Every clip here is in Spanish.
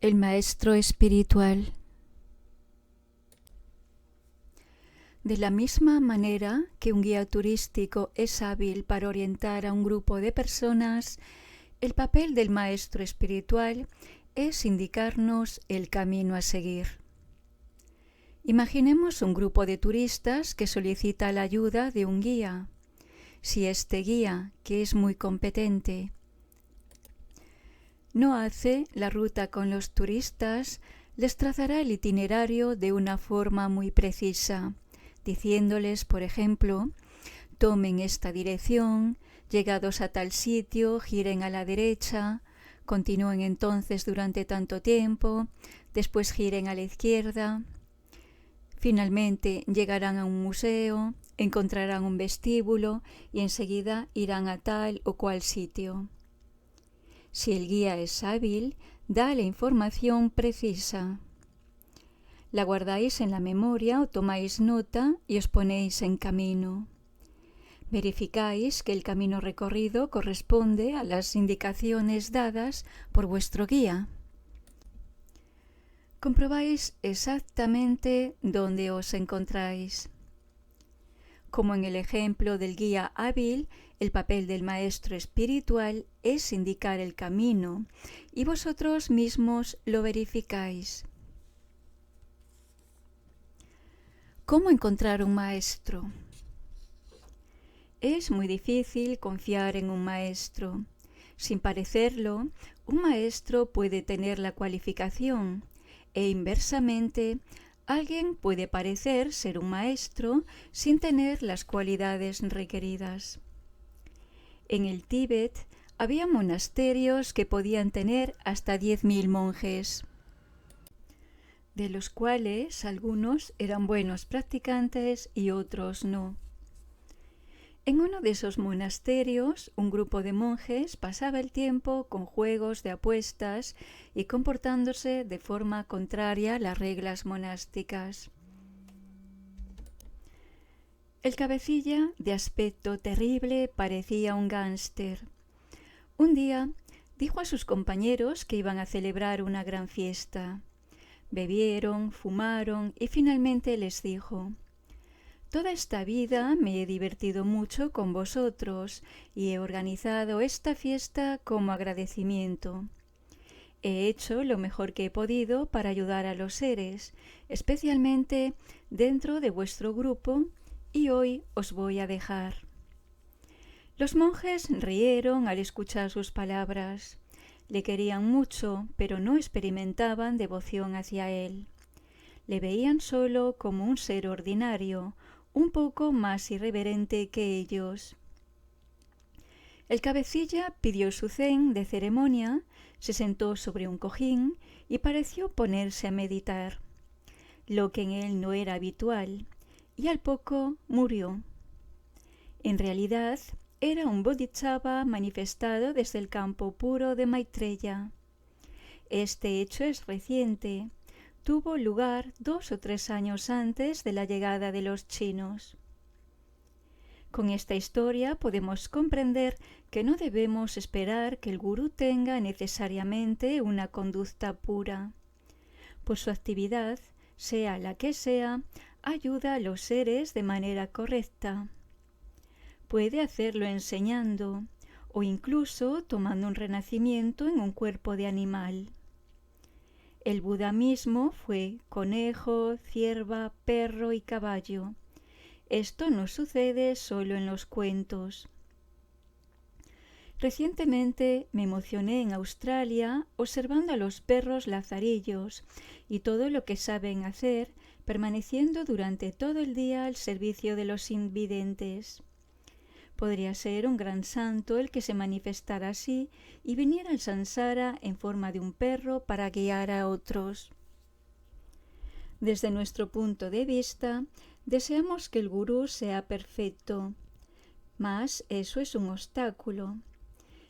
El maestro espiritual. De la misma manera que un guía turístico es hábil para orientar a un grupo de personas, el papel del maestro espiritual es indicarnos el camino a seguir. Imaginemos un grupo de turistas que solicita la ayuda de un guía. Si este guía, que es muy competente, no hace la ruta con los turistas, les trazará el itinerario de una forma muy precisa, diciéndoles, por ejemplo, tomen esta dirección, llegados a tal sitio, giren a la derecha, continúen entonces durante tanto tiempo, después giren a la izquierda. Finalmente llegarán a un museo, encontrarán un vestíbulo y enseguida irán a tal o cual sitio. Si el guía es hábil, da la información precisa. La guardáis en la memoria o tomáis nota y os ponéis en camino. Verificáis que el camino recorrido corresponde a las indicaciones dadas por vuestro guía. Comprobáis exactamente dónde os encontráis. Como en el ejemplo del guía hábil, el papel del maestro espiritual es indicar el camino y vosotros mismos lo verificáis. ¿Cómo encontrar un maestro? Es muy difícil confiar en un maestro. Sin parecerlo, un maestro puede tener la cualificación e inversamente, alguien puede parecer ser un maestro sin tener las cualidades requeridas. En el Tíbet había monasterios que podían tener hasta 10.000 monjes, de los cuales algunos eran buenos practicantes y otros no. En uno de esos monasterios, un grupo de monjes pasaba el tiempo con juegos de apuestas y comportándose de forma contraria a las reglas monásticas. El cabecilla, de aspecto terrible, parecía un gánster. Un día dijo a sus compañeros que iban a celebrar una gran fiesta. Bebieron, fumaron y finalmente les dijo: «Toda esta vida me he divertido mucho con vosotros y he organizado esta fiesta como agradecimiento. He hecho lo mejor que he podido para ayudar a los seres, especialmente dentro de vuestro grupo, y hoy os voy a dejar». Los monjes rieron al escuchar sus palabras. Le querían mucho, pero no experimentaban devoción hacia él. Le veían solo como un ser ordinario, un poco más irreverente que ellos. El cabecilla pidió su zen de ceremonia, se sentó sobre un cojín y pareció ponerse a meditar, lo que en él no era habitual, y al poco murió. En realidad, era un bodhisattva manifestado desde el campo puro de Maitreya. Este hecho es reciente. Tuvo lugar 2 o 3 años antes de la llegada de los chinos. Con esta historia podemos comprender que no debemos esperar que el gurú tenga necesariamente una conducta pura. Por su actividad, sea la que sea, ayuda a los seres de manera correcta. Puede hacerlo enseñando o incluso tomando un renacimiento en un cuerpo de animal. El Buda mismo fue conejo, cierva, perro y caballo. Esto no sucede solo en los cuentos. Recientemente me emocioné en Australia observando a los perros lazarillos y todo lo que saben hacer, permaneciendo durante todo el día al servicio de los invidentes. Podría ser un gran santo el que se manifestara así y viniera al samsara en forma de un perro para guiar a otros. Desde nuestro punto de vista, deseamos que el gurú sea perfecto, mas eso es un obstáculo.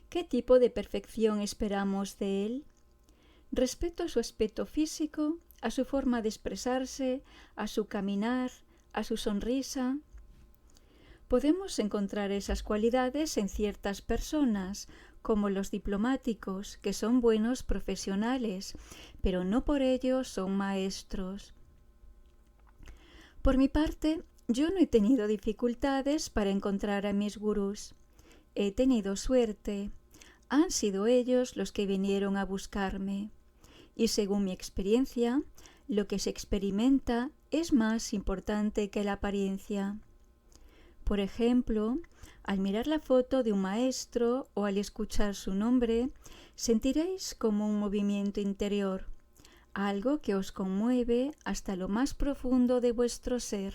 ¿Qué tipo de perfección esperamos de él? Respecto a su aspecto físico, a su forma de expresarse, a su caminar, a su sonrisa. Podemos encontrar esas cualidades en ciertas personas, como los diplomáticos, que son buenos profesionales, pero no por ello son maestros. Por mi parte, yo no he tenido dificultades para encontrar a mis gurús. He tenido suerte. Han sido ellos los que vinieron a buscarme. Y según mi experiencia, lo que se experimenta es más importante que la apariencia. Por ejemplo, al mirar la foto de un maestro o al escuchar su nombre, sentiréis como un movimiento interior, algo que os conmueve hasta lo más profundo de vuestro ser.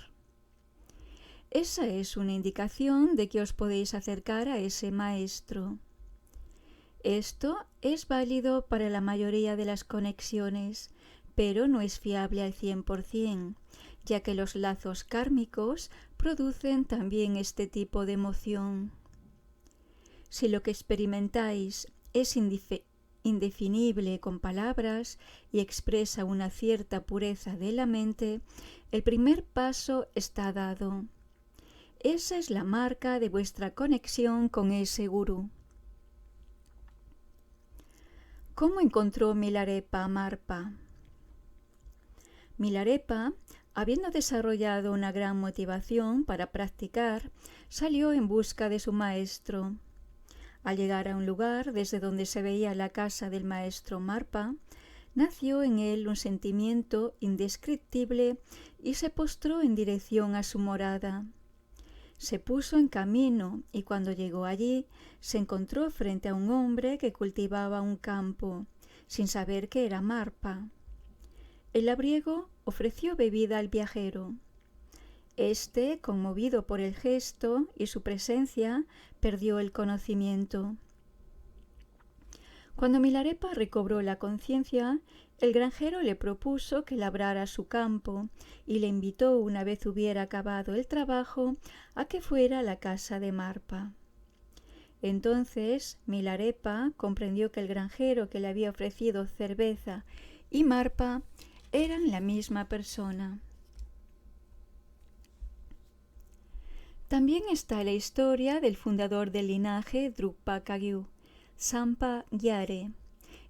Esa es una indicación de que os podéis acercar a ese maestro. Esto es válido para la mayoría de las conexiones, pero no es fiable al 100%, ya que los lazos kármicos producen también este tipo de emoción. Si lo que experimentáis es indefinible con palabras y expresa una cierta pureza de la mente, el primer paso está dado. Esa es la marca de vuestra conexión con ese gurú. ¿Cómo encontró Milarepa a Marpa? Milarepa, habiendo desarrollado una gran motivación para practicar, salió en busca de su maestro. Al llegar a un lugar desde donde se veía la casa del maestro Marpa, nació en él un sentimiento indescriptible y se postró en dirección a su morada. Se puso en camino y cuando llegó allí se encontró frente a un hombre que cultivaba un campo, sin saber que era Marpa. El labriego ofreció bebida al viajero. Este, conmovido por el gesto y su presencia, perdió el conocimiento. Cuando Milarepa recobró la conciencia, el granjero le propuso que labrara su campo y le invitó, una vez hubiera acabado el trabajo, a que fuera a la casa de Marpa. Entonces Milarepa comprendió que el granjero que le había ofrecido cerveza y Marpa eran la misma persona. También está la historia del fundador del linaje Drukpa Kagyu, Sampa Gyare,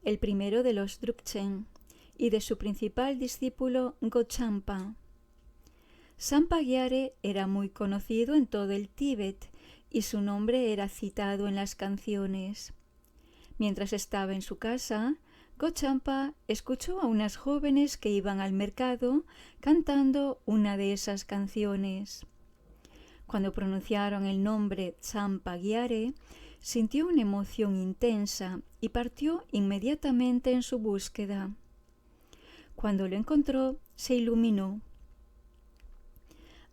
el primero de los Drukchen, y de su principal discípulo Gochampa. Sampa Gyare era muy conocido en todo el Tíbet y su nombre era citado en las canciones. Mientras estaba en su casa, Gochampa escuchó a unas jóvenes que iban al mercado cantando una de esas canciones. Cuando pronunciaron el nombre Sampa Gyare, sintió una emoción intensa y partió inmediatamente en su búsqueda. Cuando lo encontró, se iluminó.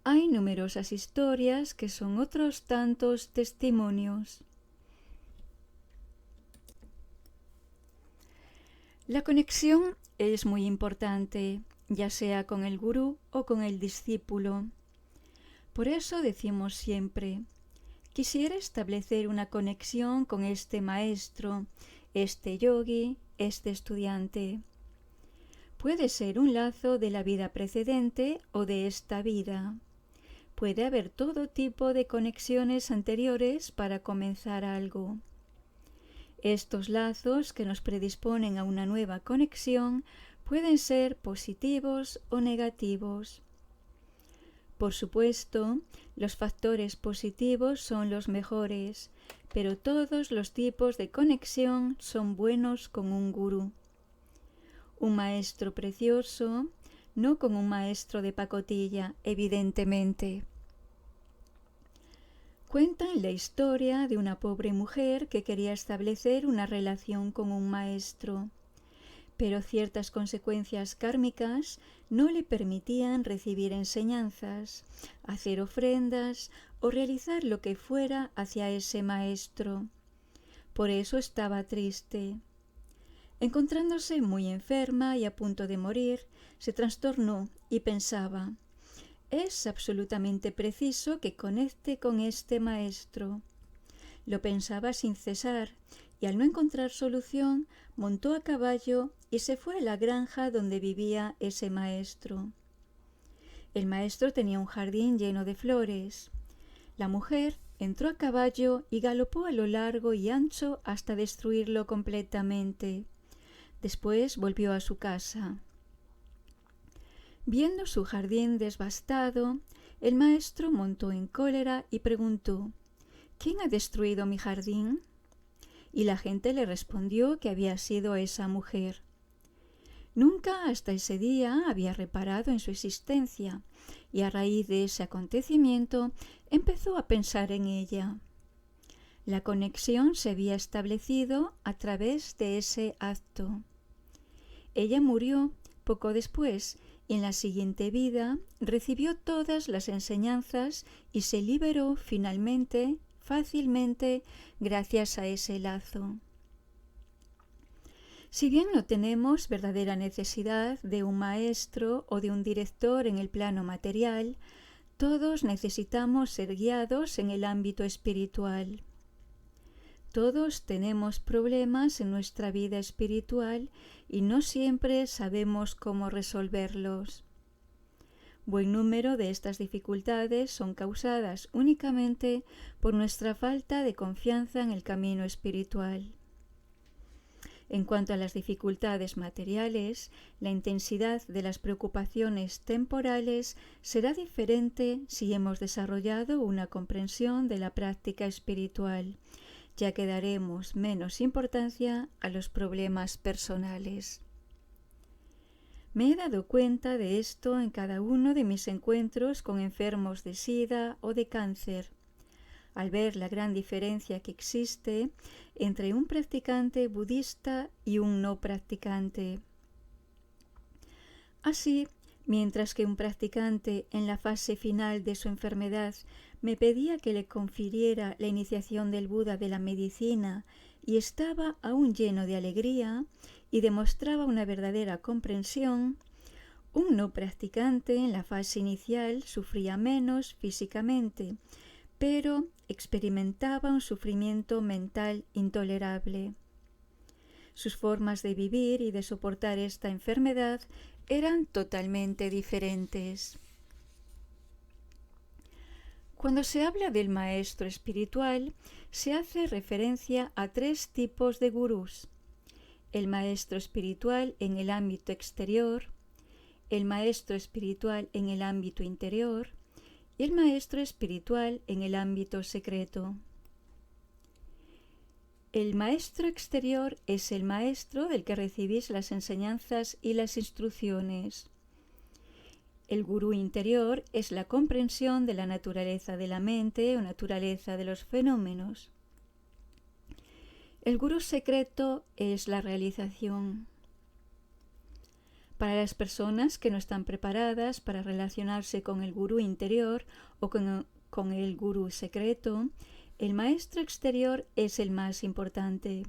Hay numerosas historias que son otros tantos testimonios. La conexión es muy importante, ya sea con el gurú o con el discípulo. Por eso decimos siempre: quisiera establecer una conexión con este maestro, este yogi, este estudiante. Puede ser un lazo de la vida precedente o de esta vida. Puede haber todo tipo de conexiones anteriores para comenzar algo. Estos lazos que nos predisponen a una nueva conexión pueden ser positivos o negativos. Por supuesto, los factores positivos son los mejores, pero todos los tipos de conexión son buenos con un gurú. Un maestro precioso, no con un maestro de pacotilla, evidentemente. Cuentan la historia de una pobre mujer que quería establecer una relación con un maestro, pero ciertas consecuencias kármicas no le permitían recibir enseñanzas, hacer ofrendas o realizar lo que fuera hacia ese maestro. Por eso estaba triste. Encontrándose muy enferma y a punto de morir, se trastornó y pensaba: es absolutamente preciso que conecte con este maestro. Lo pensaba sin cesar y al no encontrar solución, montó a caballo y se fue a la granja donde vivía ese maestro. El maestro tenía un jardín lleno de flores. La mujer entró a caballo y galopó a lo largo y ancho hasta destruirlo completamente. Después volvió a su casa. Viendo su jardín devastado, el maestro montó en cólera y preguntó: ¿Quién ha destruido mi jardín? Y la gente le respondió que había sido esa mujer. Nunca hasta ese día había reparado en su existencia, y a raíz de ese acontecimiento empezó a pensar en ella. La conexión se había establecido a través de ese acto. Ella murió poco después y en la siguiente vida recibió todas las enseñanzas y se liberó finalmente, fácilmente, gracias a ese lazo. Si bien no tenemos verdadera necesidad de un maestro o de un director en el plano material, todos necesitamos ser guiados en el ámbito espiritual. Todos tenemos problemas en nuestra vida espiritual y no siempre sabemos cómo resolverlos. Buen número de estas dificultades son causadas únicamente por nuestra falta de confianza en el camino espiritual. En cuanto a las dificultades materiales, la intensidad de las preocupaciones temporales será diferente si hemos desarrollado una comprensión de la práctica espiritual, ya que daremos menos importancia a los problemas personales. Me he dado cuenta de esto en cada uno de mis encuentros con enfermos de SIDA o de cáncer, al ver la gran diferencia que existe entre un practicante budista y un no practicante. Así, mientras que un practicante en la fase final de su enfermedad me pedía que le confiriera la iniciación del Buda de la medicina y estaba aún lleno de alegría y demostraba una verdadera comprensión, un no practicante en la fase inicial sufría menos físicamente, pero experimentaba un sufrimiento mental intolerable. Sus formas de vivir y de soportar esta enfermedad eran totalmente diferentes. Cuando se habla del maestro espiritual, se hace referencia a 3 tipos de gurús: el maestro espiritual en el ámbito exterior, el maestro espiritual en el ámbito interior y el maestro espiritual en el ámbito secreto. El maestro exterior es el maestro del que recibís las enseñanzas y las instrucciones. El gurú interior es la comprensión de la naturaleza de la mente o naturaleza de los fenómenos. El gurú secreto es la realización. Para las personas que no están preparadas para relacionarse con el gurú interior o con el gurú secreto, el maestro exterior es el más importante.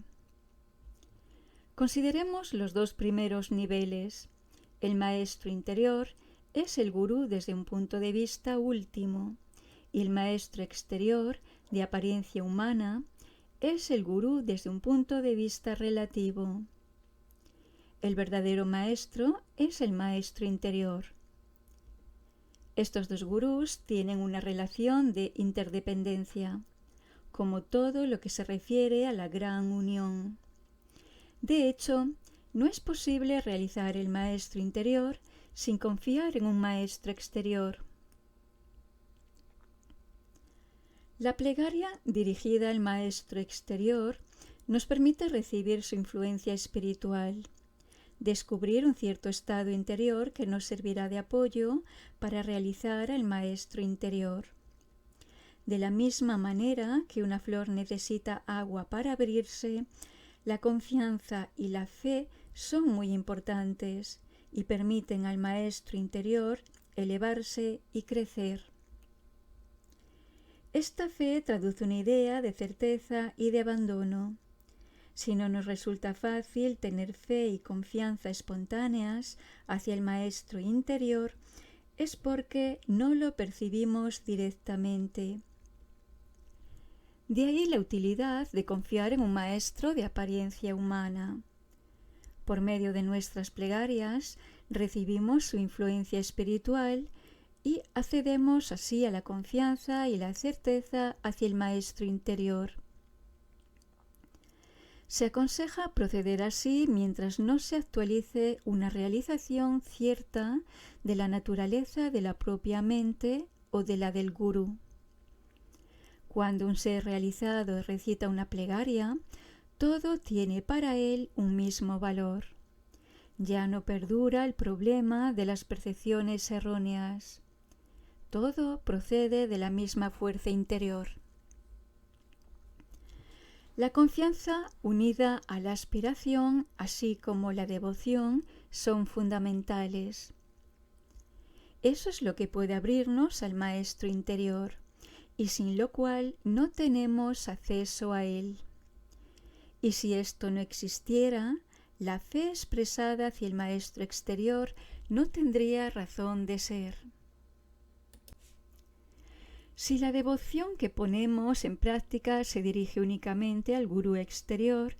Consideremos los 2 primeros niveles. El maestro interior es el gurú desde un punto de vista último y el maestro exterior, de apariencia humana, es el gurú desde un punto de vista relativo. El verdadero maestro es el maestro interior. Estos 2 gurús tienen una relación de interdependencia, como todo lo que se refiere a la gran unión. De hecho, no es posible realizar el maestro interior sin confiar en un maestro exterior. La plegaria dirigida al maestro exterior nos permite recibir su influencia espiritual, descubrir un cierto estado interior que nos servirá de apoyo para realizar al maestro interior. De la misma manera que una flor necesita agua para abrirse, la confianza y la fe son muy importantes y permiten al maestro interior elevarse y crecer. Esta fe traduce una idea de certeza y de abandono. Si no nos resulta fácil tener fe y confianza espontáneas hacia el maestro interior, es porque no lo percibimos directamente. De ahí la utilidad de confiar en un maestro de apariencia humana. Por medio de nuestras plegarias recibimos su influencia espiritual y accedemos así a la confianza y la certeza hacia el maestro interior. Se aconseja proceder así mientras no se actualice una realización cierta de la naturaleza de la propia mente o de la del gurú. Cuando un ser realizado recita una plegaria, todo tiene para él un mismo valor. Ya no perdura el problema de las percepciones erróneas. Todo procede de la misma fuerza interior. La confianza unida a la aspiración, así como la devoción, son fundamentales. Eso es lo que puede abrirnos al maestro interior, y sin lo cual no tenemos acceso a él. Y si esto no existiera, la fe expresada hacia el maestro exterior no tendría razón de ser. Si la devoción que ponemos en práctica se dirige únicamente al gurú exterior,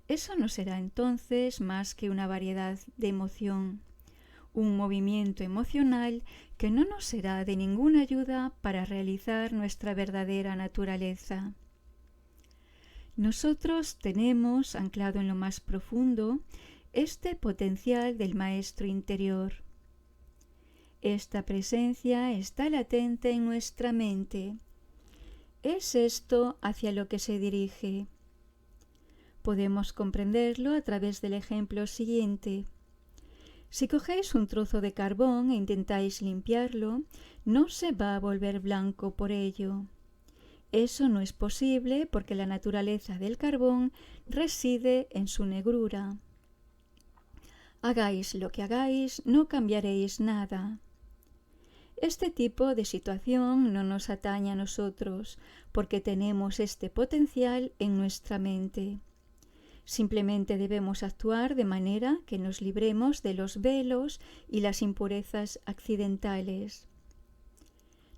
eso no será entonces más que una variedad de emoción, un movimiento emocional que no nos será de ninguna ayuda para realizar nuestra verdadera naturaleza. Nosotros tenemos, anclado en lo más profundo, este potencial del maestro interior. Esta presencia está latente en nuestra mente. Es esto hacia lo que se dirige. Podemos comprenderlo a través del ejemplo siguiente. Si cogéis un trozo de carbón e intentáis limpiarlo, no se va a volver blanco por ello. Eso no es posible porque la naturaleza del carbón reside en su negrura. Hagáis lo que hagáis, no cambiaréis nada. Este tipo de situación no nos atañe a nosotros porque tenemos este potencial en nuestra mente. Simplemente debemos actuar de manera que nos libremos de los velos y las impurezas accidentales.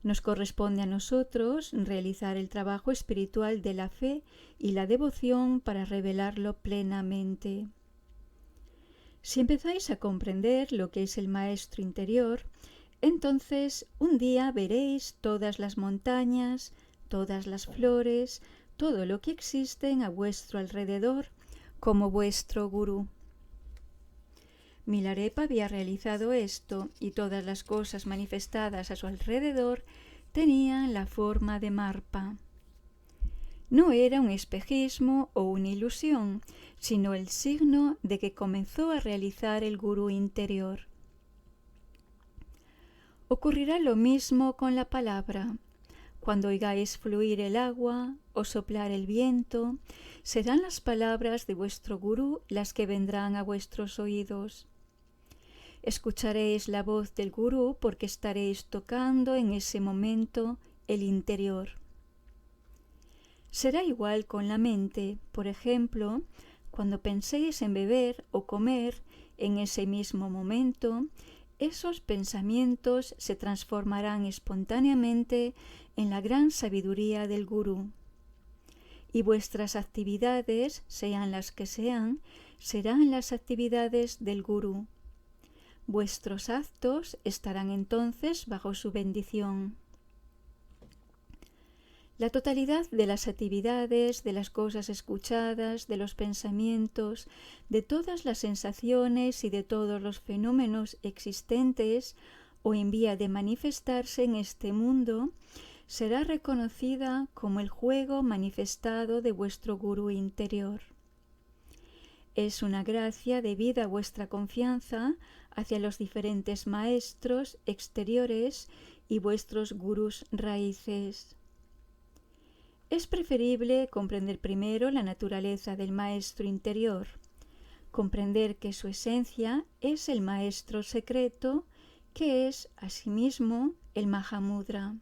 Nos corresponde a nosotros realizar el trabajo espiritual de la fe y la devoción para revelarlo plenamente. Si empezáis a comprender lo que es el maestro interior, entonces un día veréis todas las montañas, todas las flores, todo lo que existe a vuestro alrededor como vuestro gurú. Milarepa había realizado esto y todas las cosas manifestadas a su alrededor tenían la forma de Marpa. No era un espejismo o una ilusión, sino el signo de que comenzó a realizar el gurú interior. Ocurrirá lo mismo con la palabra. Cuando oigáis fluir el agua o soplar el viento, serán las palabras de vuestro gurú las que vendrán a vuestros oídos. Escucharéis la voz del gurú porque estaréis tocando en ese momento el interior. Será igual con la mente. Por ejemplo, cuando penséis en beber o comer, en ese mismo momento, esos pensamientos se transformarán espontáneamente en la gran sabiduría del gurú. Y vuestras actividades, sean las que sean, serán las actividades del gurú. Vuestros actos estarán entonces bajo su bendición. La totalidad de las actividades, de las cosas escuchadas, de los pensamientos, de todas las sensaciones y de todos los fenómenos existentes o en vía de manifestarse en este mundo, será reconocida como el juego manifestado de vuestro gurú interior. Es una gracia debida a vuestra confianza hacia los diferentes maestros exteriores y vuestros gurús raíces. Es preferible comprender primero la naturaleza del maestro interior, comprender que su esencia es el maestro secreto, que es, asimismo, el Mahamudra.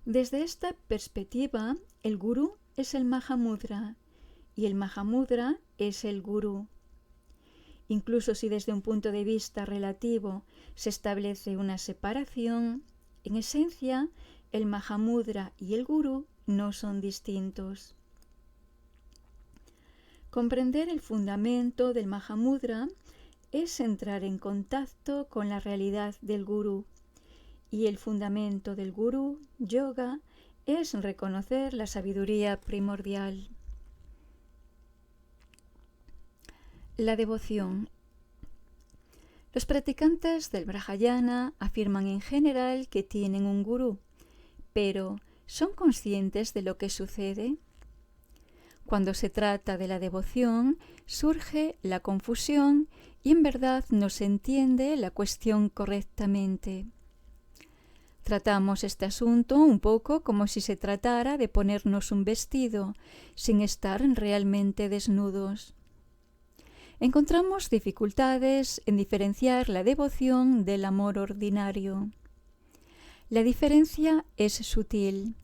Desde esta perspectiva, el gurú es el Mahamudra y el Mahamudra es el gurú. Incluso si desde un punto de vista relativo se establece una separación, en esencia, el Mahamudra y el gurú no son distintos. Comprender el fundamento del Mahamudra es entrar en contacto con la realidad del gurú. Y el fundamento del gurú, yoga, es reconocer la sabiduría primordial. La devoción. Los practicantes del Brahayana afirman en general que tienen un gurú, pero ¿son conscientes de lo que sucede? Cuando se trata de la devoción, surge la confusión y en verdad no se entiende la cuestión correctamente. Tratamos este asunto un poco como si se tratara de ponernos un vestido, sin estar realmente desnudos. Encontramos dificultades en diferenciar la devoción del amor ordinario. La diferencia es sutil.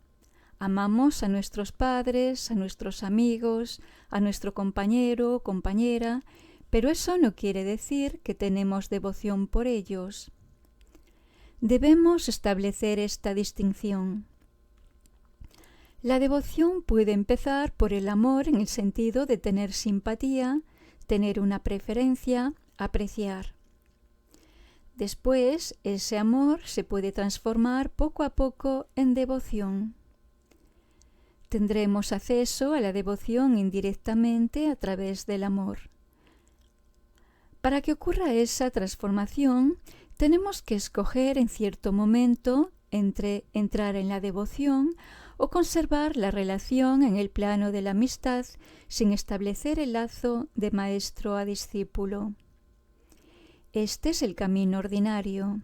Amamos a nuestros padres, a nuestros amigos, a nuestro compañero o compañera, pero eso no quiere decir que tenemos devoción por ellos. Debemos establecer esta distinción. La devoción puede empezar por el amor en el sentido de tener simpatía, tener una preferencia, apreciar. Después, ese amor se puede transformar poco a poco en devoción. Tendremos acceso a la devoción indirectamente a través del amor. Para que ocurra esa transformación, tenemos que escoger en cierto momento entre entrar en la devoción o conservar la relación en el plano de la amistad sin establecer el lazo de maestro a discípulo. Este es el camino ordinario.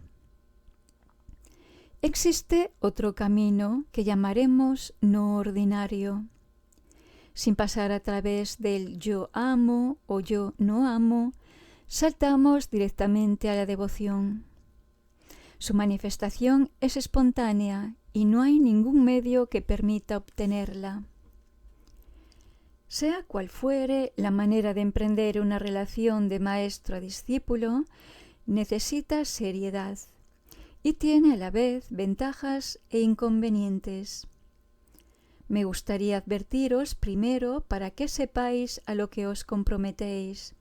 Existe otro camino que llamaremos no ordinario. Sin pasar a través del yo amo o yo no amo, saltamos directamente a la devoción. Su manifestación es espontánea y no hay ningún medio que permita obtenerla. Sea cual fuere la manera de emprender una relación de maestro a discípulo, necesita seriedad y tiene a la vez ventajas e inconvenientes. Me gustaría advertiros primero para que sepáis a lo que os comprometéis.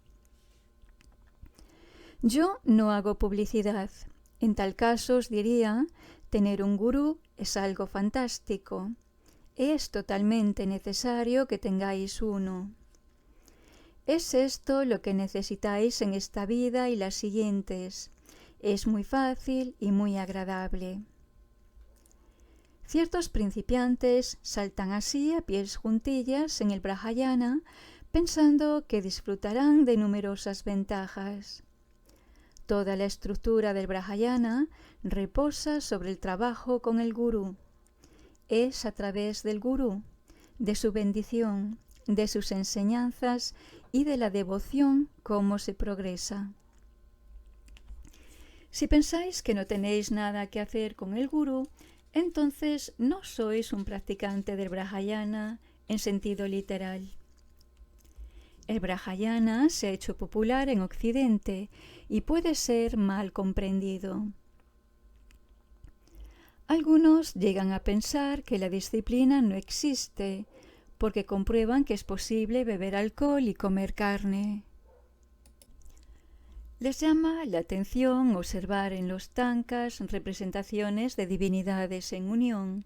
Yo no hago publicidad. En tal caso os diría, tener un gurú es algo fantástico. Es totalmente necesario que tengáis uno. Es esto lo que necesitáis en esta vida y las siguientes. Es muy fácil y muy agradable. Ciertos principiantes saltan así a pies juntillas en el Brahayana pensando que disfrutarán de numerosas ventajas. Toda la estructura del Brahayana reposa sobre el trabajo con el gurú. Es a través del gurú, de su bendición, de sus enseñanzas y de la devoción cómo se progresa. Si pensáis que no tenéis nada que hacer con el gurú, entonces no sois un practicante del Brahayana en sentido literal. El Brahayana se ha hecho popular en Occidente y puede ser mal comprendido. Algunos llegan a pensar que la disciplina no existe porque comprueban que es posible beber alcohol y comer carne. Les llama la atención observar en los tankas representaciones de divinidades en unión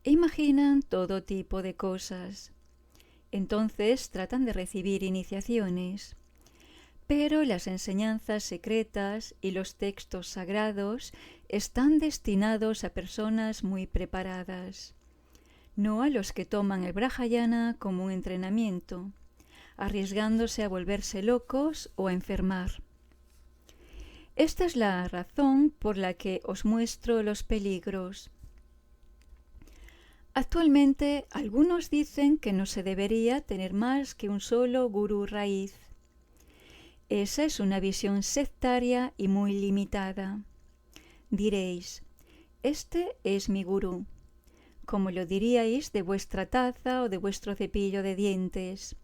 e imaginan todo tipo de cosas. Entonces tratan de recibir iniciaciones. Pero las enseñanzas secretas y los textos sagrados están destinados a personas muy preparadas, no a los que toman el Brahayana como un entrenamiento, arriesgándose a volverse locos o a enfermar. Esta es la razón por la que os muestro los peligros. Actualmente, algunos dicen que no se debería tener más que un solo gurú raíz. Esa es una visión sectaria y muy limitada. Diréis, este es mi gurú, como lo diríais de vuestra taza o de vuestro cepillo de dientes.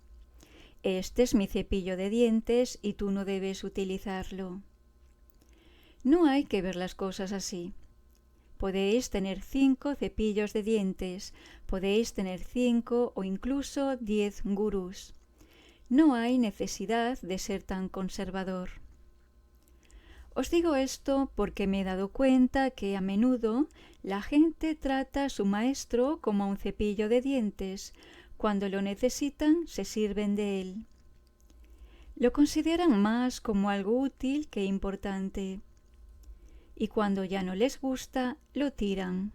Este es mi cepillo de dientes y tú no debes utilizarlo. No hay que ver las cosas así. Podéis tener 5 cepillos de dientes, podéis tener 5 o incluso 10 gurús. No hay necesidad de ser tan conservador. Os digo esto porque me he dado cuenta que a menudo la gente trata a su maestro como a un cepillo de dientes. Cuando lo necesitan, se sirven de él. Lo consideran más como algo útil que importante. Y cuando ya no les gusta, lo tiran.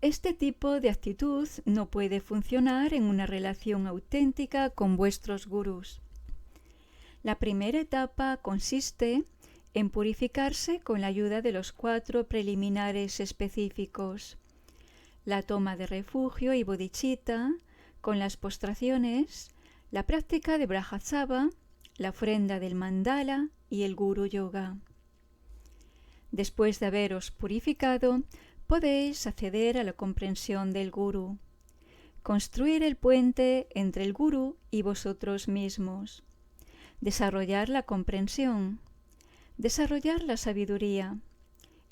Este tipo de actitud no puede funcionar en una relación auténtica con vuestros gurús. La primera etapa consiste en purificarse con la ayuda de los 4 preliminares específicos: la toma de refugio y bodhicitta, con las postraciones, la práctica de Brahasava, la ofrenda del mandala y el guru yoga. Después de haberos purificado, podéis acceder a la comprensión del gurú, construir el puente entre el gurú y vosotros mismos, desarrollar la comprensión, desarrollar la sabiduría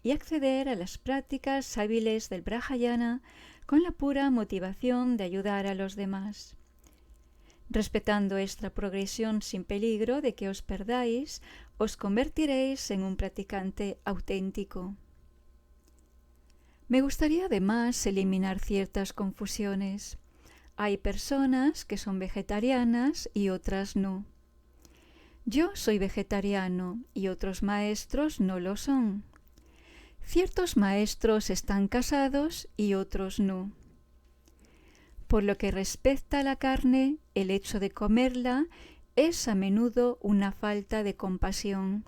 y acceder a las prácticas hábiles del Brahayana con la pura motivación de ayudar a los demás. Respetando esta progresión sin peligro de que os perdáis, os convertiréis en un practicante auténtico. Me gustaría además eliminar ciertas confusiones. Hay personas que son vegetarianas y otras no. Yo soy vegetariano y otros maestros no lo son. Ciertos maestros están casados y otros no. Por lo que respecta a la carne, el hecho de comerla es a menudo una falta de compasión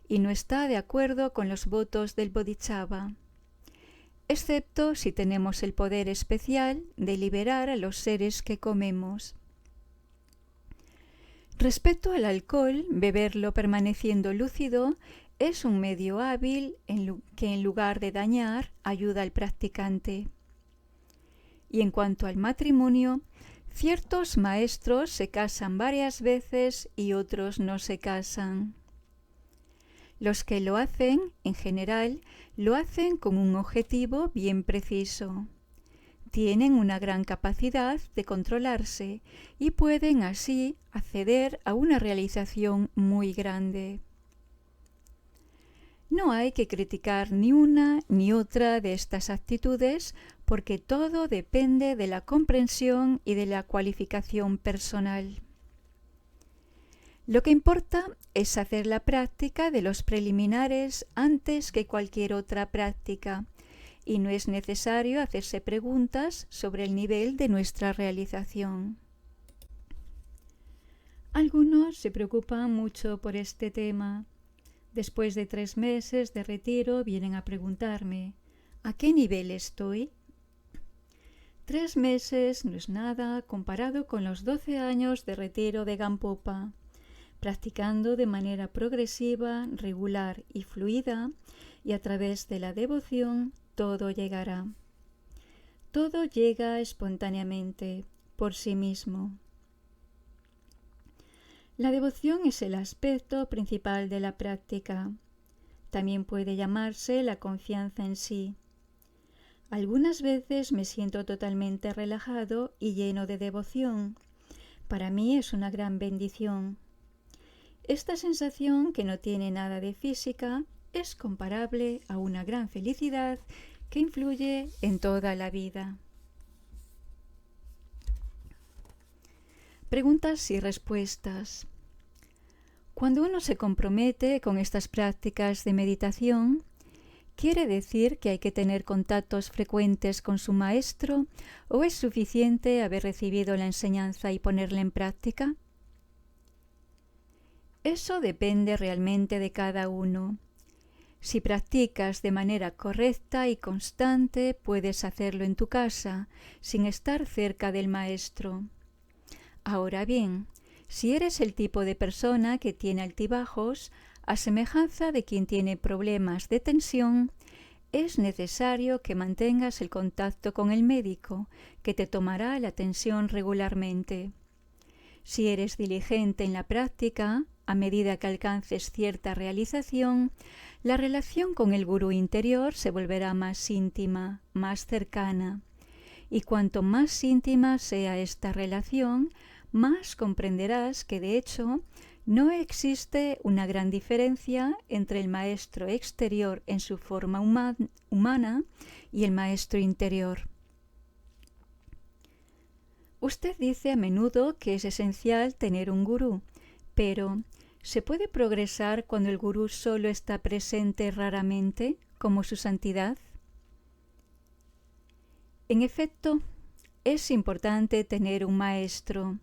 y no está de acuerdo con los votos del Bodhisattva, excepto si tenemos el poder especial de liberar a los seres que comemos. Respecto al alcohol, beberlo permaneciendo lúcido es un medio hábil que en lugar de dañar ayuda al practicante. Y en cuanto al matrimonio, ciertos maestros se casan varias veces y otros no se casan. Los que lo hacen, en general, lo hacen con un objetivo bien preciso. Tienen una gran capacidad de controlarse y pueden así acceder a una realización muy grande. No hay que criticar ni una ni otra de estas actitudes porque todo depende de la comprensión y de la cualificación personal. Lo que importa es hacer la práctica de los preliminares antes que cualquier otra práctica, y no es necesario hacerse preguntas sobre el nivel de nuestra realización. Algunos se preocupan mucho por este tema. Después de 3 meses de retiro vienen a preguntarme: ¿a qué nivel estoy? 3 meses no es nada comparado con los 12 años de retiro de Gampopa. Practicando de manera progresiva, regular y fluida, y a través de la devoción, todo llegará. Todo llega espontáneamente, por sí mismo. La devoción es el aspecto principal de la práctica. También puede llamarse la confianza en sí. Algunas veces me siento totalmente relajado y lleno de devoción. Para mí es una gran bendición. Esta sensación, que no tiene nada de física, es comparable a una gran felicidad que influye en toda la vida. Preguntas y respuestas. Cuando uno se compromete con estas prácticas de meditación, ¿quiere decir que hay que tener contactos frecuentes con su maestro o es suficiente haber recibido la enseñanza y ponerla en práctica? Eso depende realmente de cada uno. Si practicas de manera correcta y constante, puedes hacerlo en tu casa, sin estar cerca del maestro. Ahora bien, si eres el tipo de persona que tiene altibajos, a semejanza de quien tiene problemas de tensión, es necesario que mantengas el contacto con el médico, que te tomará la tensión regularmente. Si eres diligente en la práctica, a medida que alcances cierta realización, la relación con el gurú interior se volverá más íntima, más cercana. Y cuanto más íntima sea esta relación, más comprenderás que de hecho No existe una gran diferencia entre el maestro exterior en su forma humana y el maestro interior. Usted dice a menudo que es esencial tener un gurú, pero ¿se puede progresar cuando el gurú solo está presente raramente, como su santidad? En efecto, es importante tener un maestro,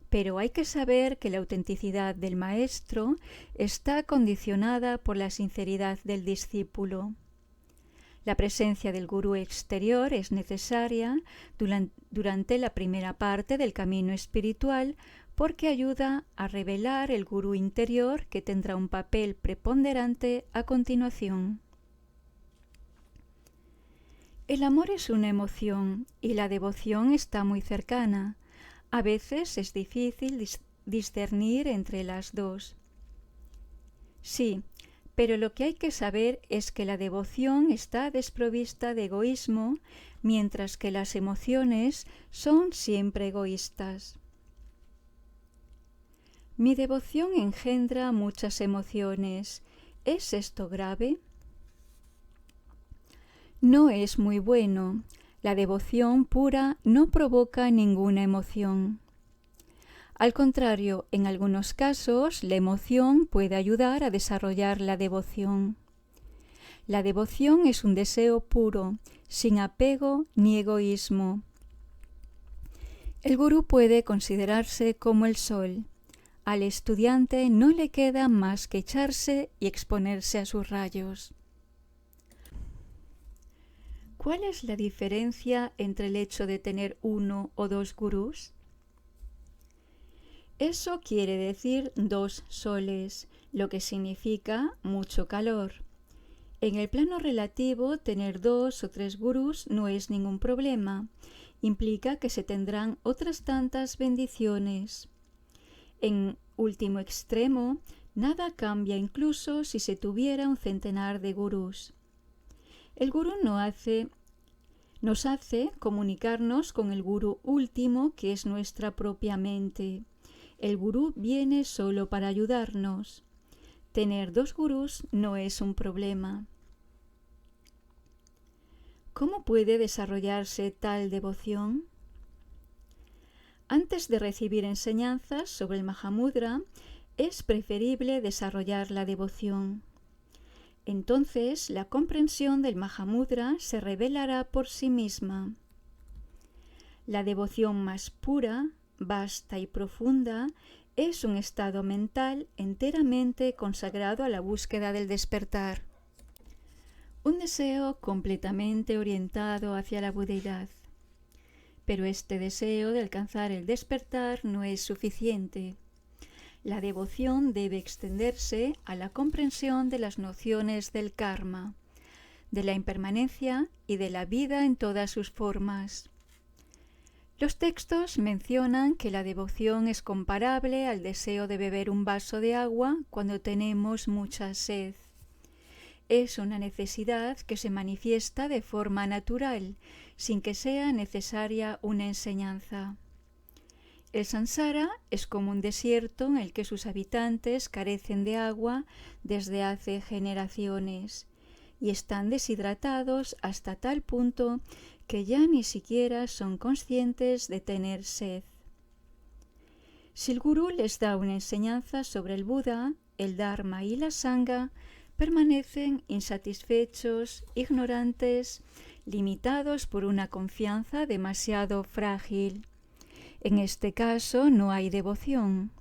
pero hay que saber que la autenticidad del maestro está condicionada por la sinceridad del discípulo. La presencia del gurú exterior es necesaria durante la primera parte del camino espiritual porque ayuda a revelar el gurú interior que tendrá un papel preponderante a continuación. El amor es una emoción y la devoción está muy cercana. A veces es difícil discernir entre las dos. Sí, pero lo que hay que saber es que la devoción está desprovista de egoísmo, mientras que las emociones son siempre egoístas. Mi devoción engendra muchas emociones. ¿Es esto grave? No es muy bueno. La devoción pura no provoca ninguna emoción. Al contrario, en algunos casos, la emoción puede ayudar a desarrollar la devoción. La devoción es un deseo puro, sin apego ni egoísmo. El gurú puede considerarse como el sol. Al estudiante no le queda más que echarse y exponerse a sus rayos. ¿Cuál es la diferencia entre el hecho de tener uno o dos gurús? Eso quiere decir dos soles, lo que significa mucho calor. En el plano relativo, tener 2 o 3 gurús no es ningún problema. Implica que se tendrán otras tantas bendiciones. En último extremo, nada cambia incluso si se tuviera un centenar de gurús. El gurú nos hace comunicarnos con el gurú último, que es nuestra propia mente. El gurú viene solo para ayudarnos. Tener 2 gurús no es un problema. ¿Cómo puede desarrollarse tal devoción? Antes de recibir enseñanzas sobre el Mahamudra, es preferible desarrollar la devoción. Entonces, la comprensión del Mahamudra se revelará por sí misma. La devoción más pura, vasta y profunda es un estado mental enteramente consagrado a la búsqueda del despertar. Un deseo completamente orientado hacia la budeidad. Pero este deseo de alcanzar el despertar no es suficiente. La devoción debe extenderse a la comprensión de las nociones del karma, de la impermanencia y de la vida en todas sus formas. Los textos mencionan que la devoción es comparable al deseo de beber un vaso de agua cuando tenemos mucha sed. Es una necesidad que se manifiesta de forma natural, sin que sea necesaria una enseñanza. El samsara es como un desierto en el que sus habitantes carecen de agua desde hace generaciones y están deshidratados hasta tal punto que ya ni siquiera son conscientes de tener sed. Si el gurú les da una enseñanza sobre el Buda, el Dharma y la Sangha, permanecen insatisfechos, ignorantes, limitados por una confianza demasiado frágil. En este caso no hay devoción.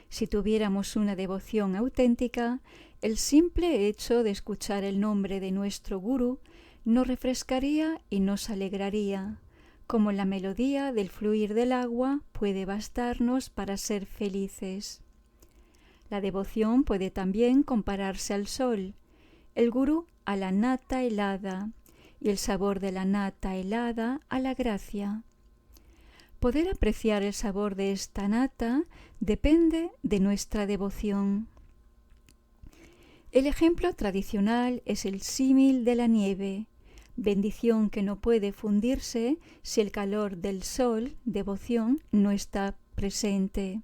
Si tuviéramos una devoción auténtica, el simple hecho de escuchar el nombre de nuestro gurú nos refrescaría y nos alegraría, como la melodía del fluir del agua puede bastarnos para ser felices. La devoción puede también compararse al sol, el gurú a la nata helada y el sabor de la nata helada a la gracia. Poder apreciar el sabor de esta nata depende de nuestra devoción. El ejemplo tradicional es el símil de la nieve, bendición que no puede fundirse si el calor del sol, devoción, no está presente.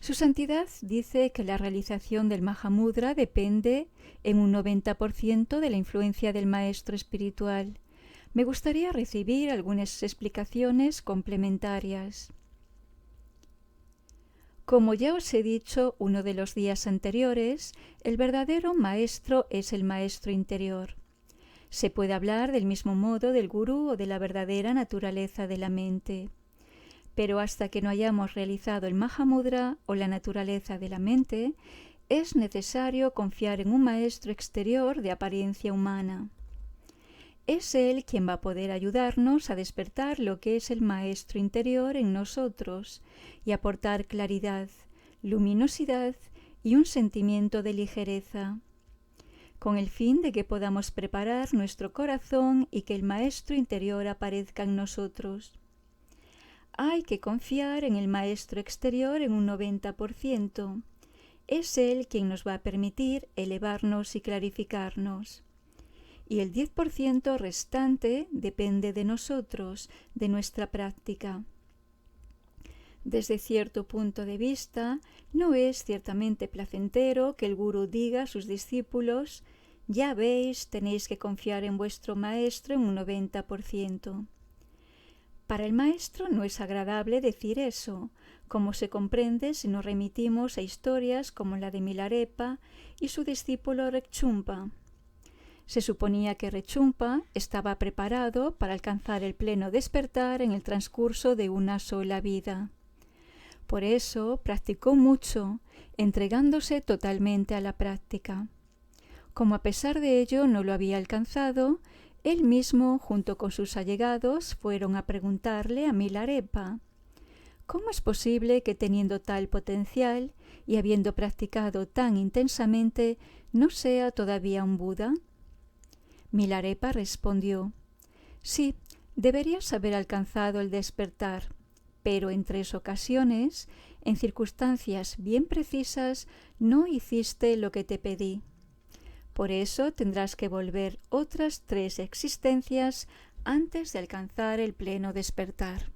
Su Santidad dice que la realización del Mahamudra depende en un 90% de la influencia del maestro espiritual. Me gustaría recibir algunas explicaciones complementarias. Como ya os he dicho uno de los días anteriores, el verdadero maestro es el maestro interior. Se puede hablar del mismo modo del gurú o de la verdadera naturaleza de la mente. Pero hasta que no hayamos realizado el Mahamudra o la naturaleza de la mente, es necesario confiar en un maestro exterior de apariencia humana. Es él quien va a poder ayudarnos a despertar lo que es el maestro interior en nosotros y aportar claridad, luminosidad y un sentimiento de ligereza, con el fin de que podamos preparar nuestro corazón y que el maestro interior aparezca en nosotros. Hay que confiar en el maestro exterior en un 90%. Es él quien nos va a permitir elevarnos y clarificarnos. Y el 10% restante depende de nosotros, de nuestra práctica. Desde cierto punto de vista, no es ciertamente placentero que el gurú diga a sus discípulos: ya veis, tenéis que confiar en vuestro maestro en un 90%. Para el maestro no es agradable decir eso, como se comprende si nos remitimos a historias como la de Milarepa y su discípulo Rekchumpa. Se suponía que Rekchumpa estaba preparado para alcanzar el pleno despertar en el transcurso de una sola vida. Por eso practicó mucho, entregándose totalmente a la práctica. Como a pesar de ello no lo había alcanzado, él mismo, junto con sus allegados, fueron a preguntarle a Milarepa: ¿cómo es posible que teniendo tal potencial y habiendo practicado tan intensamente, no sea todavía un Buda? Milarepa respondió: sí, deberías haber alcanzado el despertar, pero en 3 ocasiones, en circunstancias bien precisas, no hiciste lo que te pedí. Por eso tendrás que volver otras 3 existencias antes de alcanzar el pleno despertar.